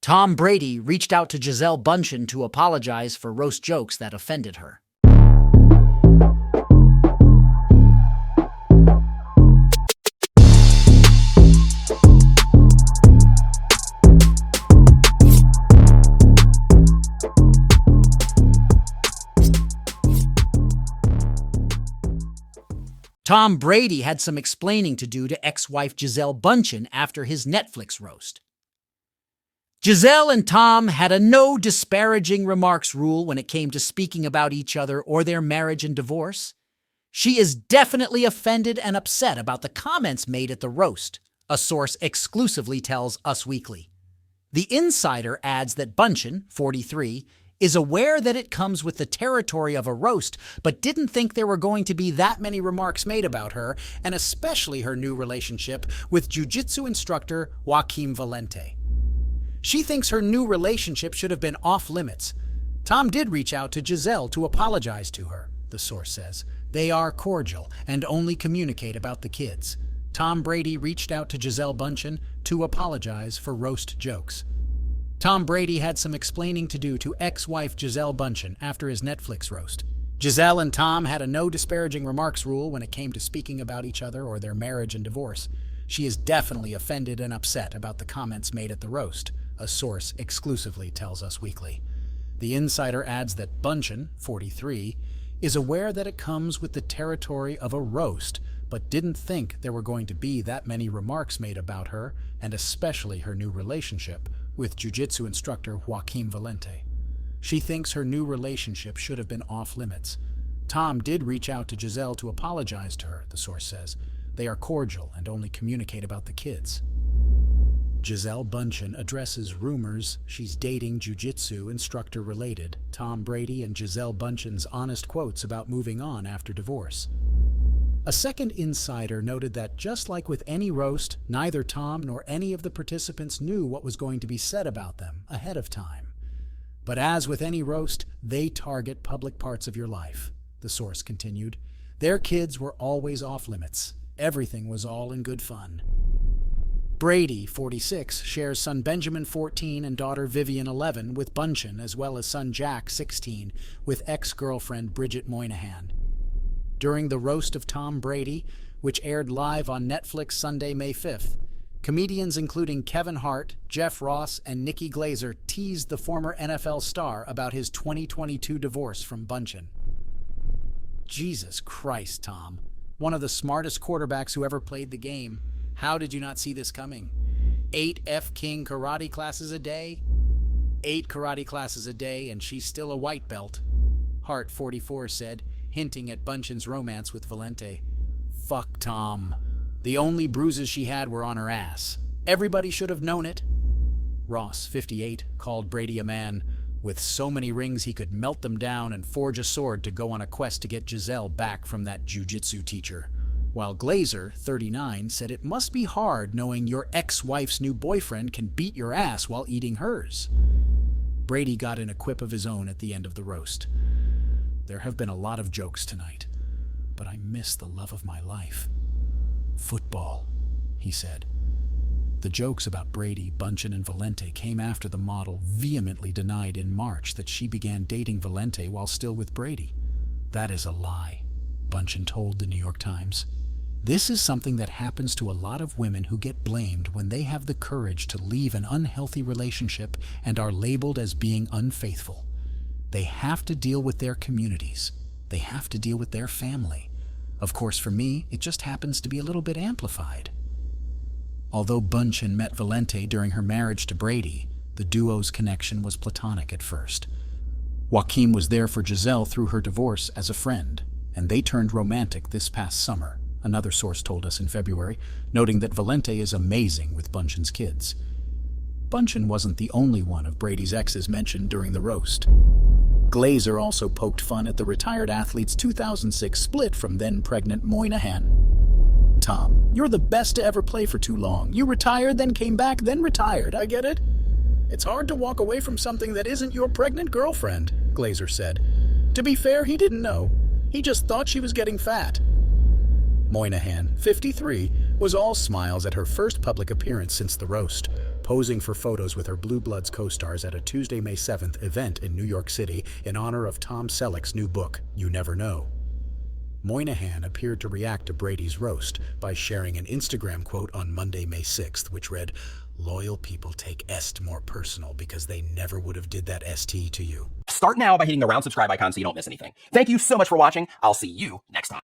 Tom Brady reached out to Gisele Bundchen to apologize for roast jokes that offended her. Tom Brady had some explaining to do to ex-wife Gisele Bundchen after his Netflix roast. Gisele and Tom had a no disparaging remarks rule when it came to speaking about each other or their marriage and divorce. She is definitely offended and upset about the comments made at the roast, a source exclusively tells Us Weekly. The insider adds that Bundchen, 43, is aware that it comes with the territory of a roast, but didn't think there were going to be that many remarks made about her, and especially her new relationship with jiu-jitsu instructor Joaquim Valente. She thinks her new relationship should have been off limits. Tom did reach out to Gisele to apologize to her, the source says. They are cordial and only communicate about the kids. Tom Brady reached out to Gisele Bundchen to apologize for roast jokes. Tom Brady had some explaining to do to ex-wife Gisele Bundchen after his Netflix roast. Gisele and Tom had a no disparaging remarks rule when it came to speaking about each other or their marriage and divorce. She is definitely offended and upset about the comments made at the roast, a source exclusively tells Us Weekly. The insider adds that Bundchen, 43, is aware that it comes with the territory of a roast, but didn't think there were going to be that many remarks made about her, and especially her new relationship with jiu-jitsu instructor Joaquim Valente. She thinks her new relationship should have been off limits. Tom did reach out to Gisele to apologize to her, the source says. They are cordial and only communicate about the kids. Gisele Bundchen addresses rumors she's dating jiu-jitsu instructor related Tom Brady and Gisele Bundchen's honest quotes about moving on after divorce. A second insider noted that just like with any roast, neither Tom nor any of the participants knew what was going to be said about them ahead of time. But as with any roast, they target public parts of your life, the source continued. Their kids were always off limits. Everything was all in good fun. Brady, 46, shares son Benjamin, 14, and daughter Vivian, 11, with Bundchen, as well as son Jack, 16, with ex-girlfriend Bridget Moynihan. During the roast of Tom Brady, which aired live on Netflix Sunday, May 5th, comedians including Kevin Hart, Jeff Ross, and Nikki Glaser teased the former NFL star about his 2022 divorce from Bundchen. Jesus Christ, Tom. One of the smartest quarterbacks who ever played the game. How did you not see this coming? 8 F-King karate classes a day? 8 karate classes a day, and she's still a white belt. Hart, 44, said, hinting at Bundchen's romance with Valente. Fuck Tom. The only bruises she had were on her ass. Everybody should have known it. Ross, 58, called Brady a man with so many rings he could melt them down and forge a sword to go on a quest to get Gisele back from that jiu-jitsu teacher. While Glaser, 39, said it must be hard knowing your ex-wife's new boyfriend can beat your ass while eating hers. Brady got in a quip of his own at the end of the roast. There have been a lot of jokes tonight, but I miss the love of my life. Football, he said. The jokes about Brady, Bundchen, and Valente came after the model vehemently denied in March that she began dating Valente while still with Brady. That is a lie, Bundchen told the New York Times. This is something that happens to a lot of women who get blamed when they have the courage to leave an unhealthy relationship and are labeled as being unfaithful. They have to deal with their communities. They have to deal with their family. Of course, for me, it just happens to be a little bit amplified. Although Bundchen met Valente during her marriage to Brady, the duo's connection was platonic at first. Joaquim was there for Gisele through her divorce as a friend, and they turned romantic this past summer, another source told us in February, noting that Valente is amazing with Bundchen's kids. Bundchen wasn't the only one of Brady's exes mentioned during the roast. Glaser also poked fun at the retired athlete's 2006 split from then-pregnant Moynihan. Tom, you're the best to ever play for too long. You retired, then came back, then retired. I get it. It's hard to walk away from something that isn't your pregnant girlfriend, Glaser said. To be fair, he didn't know. He just thought she was getting fat. Moynihan, 53, was all smiles at her first public appearance since the roast, posing for photos with her Blue Bloods co-stars at a Tuesday, May 7th event in New York City in honor of Tom Selleck's new book, You Never Know. Moynihan appeared to react to Brady's roast by sharing an Instagram quote on Monday, May 6th, which read, "Loyal people take est more personal because they never would have did that ST to you." Start now by hitting the round subscribe icon so you don't miss anything. Thank you so much for watching. I'll see you next time.